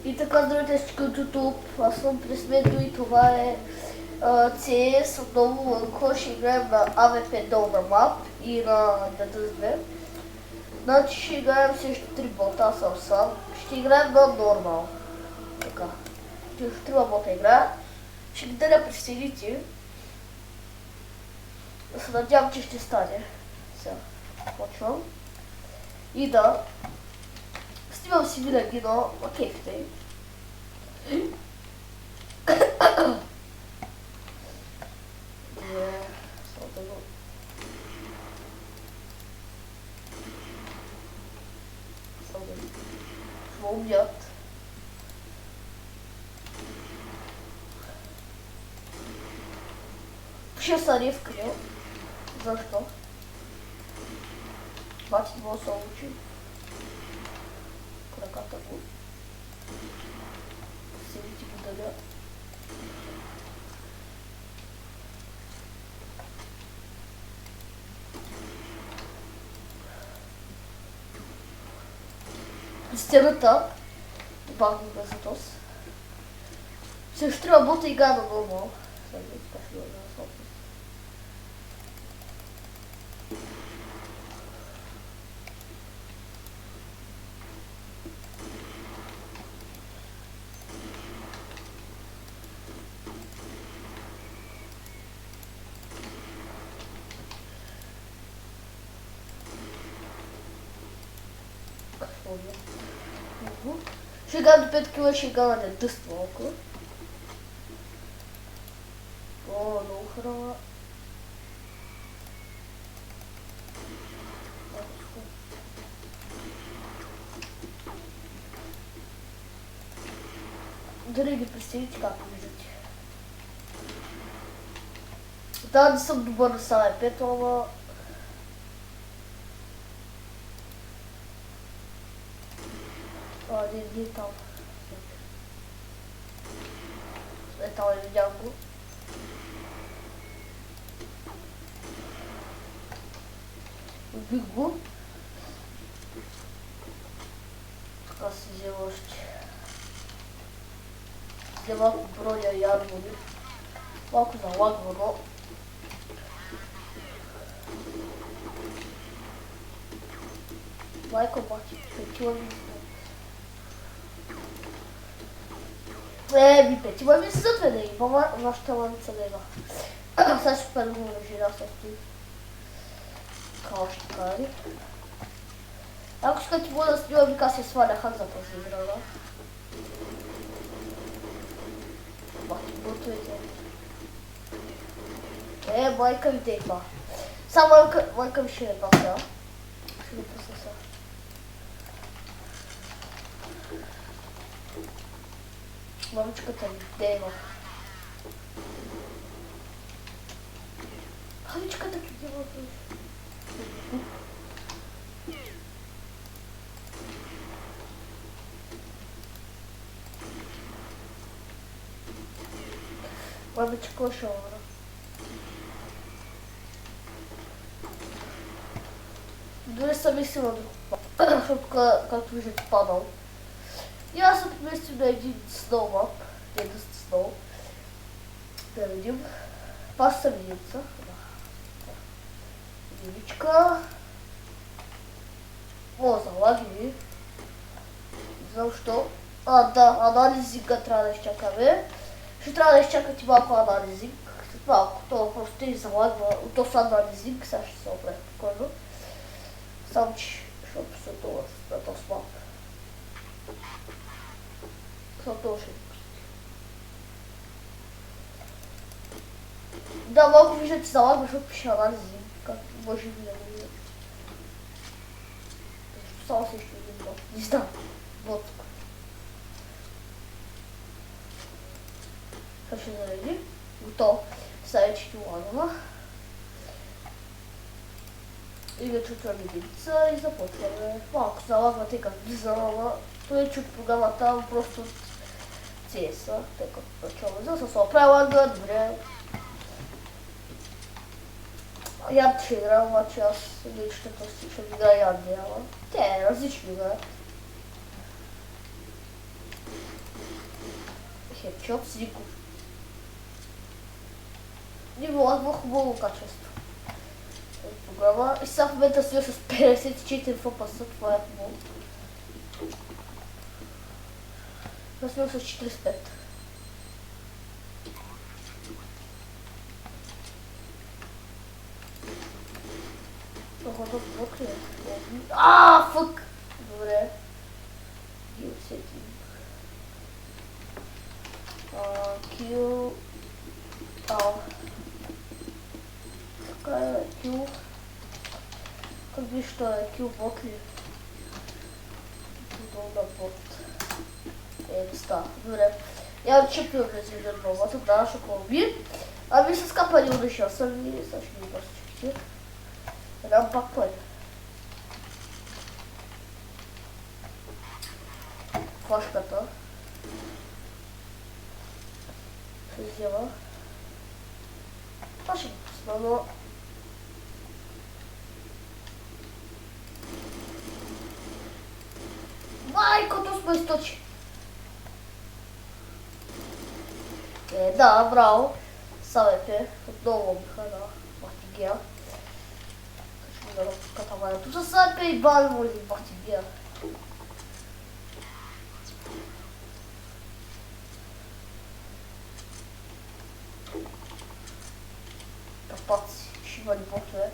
И така, здравейте всички от YouTube, аз съм Пресмето и това е CS, отново ще играем на AVP Dollar Map и на DTS2. Значи ще играем срещу 3 бота, аз съм сам. Ще играем на нормал. Така, срещу 3 бота играят. Ще ги даря присъедините. Да се надявам, че ще стане. Сега, почвам. И да снимам си винаги, но кефите. Помнят. Ще са ревкрил. Защо? Бати два са учи. Краката го. Селите го дадя. Стената. Бахме красотос. Също трябва бота и гада нормал. Сега да на собственост. Ще играм до 5 кила, ще играм на дъст малко. О, много храна. Дали ги представите както виждате. Да, не съм добър на самия пет, ама... Не там. Там е видял го. Убих го. Така си взема още. Взема броня ядвони. Малко залагва, но... Майко бати, петила ми. Ми петима ми сътве да има, вашата ланица да има. Сега ще първо го режира с ти. Као ще кари. Ако искате мога да снимам, вика се сваля хак за тази игра, да? Бахти бутовете. Майка ми дейпа. Само майка ми ще не паса. Ще не паса сега. Мамичката ми дейва. Мамичката ми дейва. Мамичка ще вара. Дори съм мислила друг път, защото както виждате падал. И аз съм поместил на един сноумап, един сноу. Да видим. Пас съм единица. Единичка. О, залаги ми. Не знам що. Да, анализинга трябва да изчакаме. Ще трябва да изчакате малко анализинг. След малко, това просто не залагва. От този анализинг, сега ще се оправя спокойно. Само че, защото се това на този мап. Това ще да, малко виждате залагва, защото пише анализи, както може би да го видят. Защо само също един бот? Не знам. Ботско. Сега ще зареди. Готово. Сега е че лагва. И вече отвърни единица и започваме. Малко залагва, тъй като влизам, ама той е чук програмата, просто от CS-а, тъй като начало за се оправя добре. Яд ще игра, обаче аз лично ще игра яд, ама те различни играят. кетчуп с риков. Ниво хубаво качество. Програма. И сега в момента стоя с 54 FPS, това е хубаво. Аз сме с 45. Фък! Добре. Ги усетим. Кил... Така е, кил... Как виж, що е? Кил бот ли? Долу на бот. Не става. Добре. Я отчеплю влезли в бота, да, ще колби. Ами с капани удушил съм и сега ще ги просто дам пак пари. Флашката. Се взема. Това ще го пусна, но... Майкото сме източи. Да, браво. Савете. Отново обиха на Бахтигия. Също да катаването с Сапе и Бали и Бахтигия. Капаци, шивани ботове.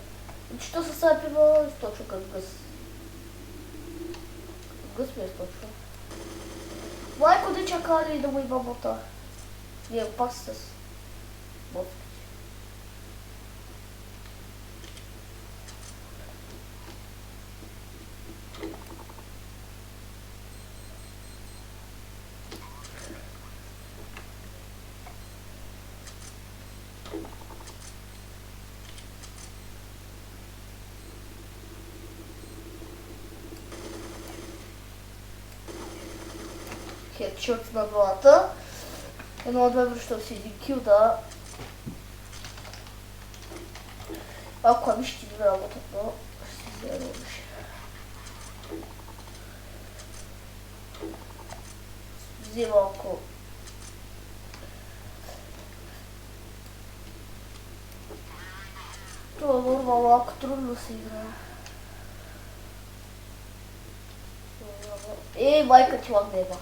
И че то с Сапе ма източва като гъс. Гъс ми източва. Майко да чакали да му има бота. Не, пак с бот. Хедшот на главата. Едно от две връщам си един кил, да. Ако ами ще ви работят, но ще си взема души. Взема ако... Това е нормално, ако трудно се играе. Майка ти лагнема.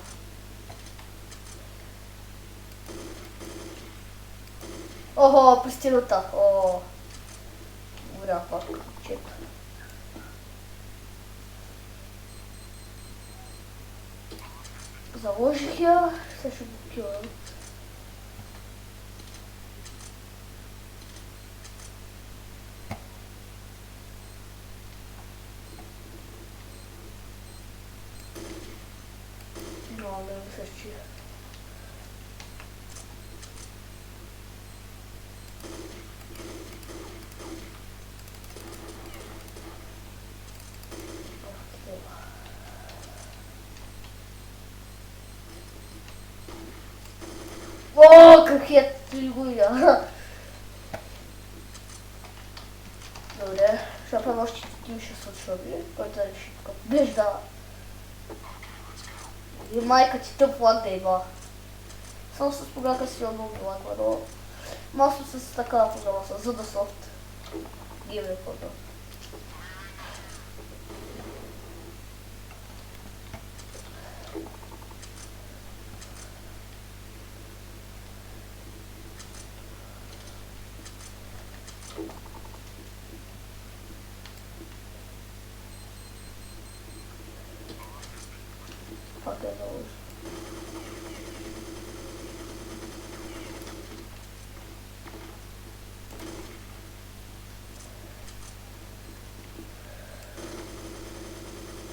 Ого, пристилата. О, добре, пак. Чек. Заложих я, сега ще го килам. Но, не ми се чия. О, какият тригуя! Добре, ще направим още тим ще се отшоби, който реши тук. Бежда! И майка ти тъп лак да има. Само с погака си много лаква, но... Масло с такава програма, с за да софт. Геймер фото. Пак е много.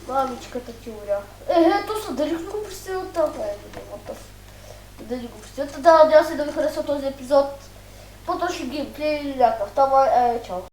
Мамичката ти уря. Ето са, дали го пристилата? Дали го пристилата? Да, надявам се да ви харесва този епизод. По-точно геймплей или някакъв. Това чао.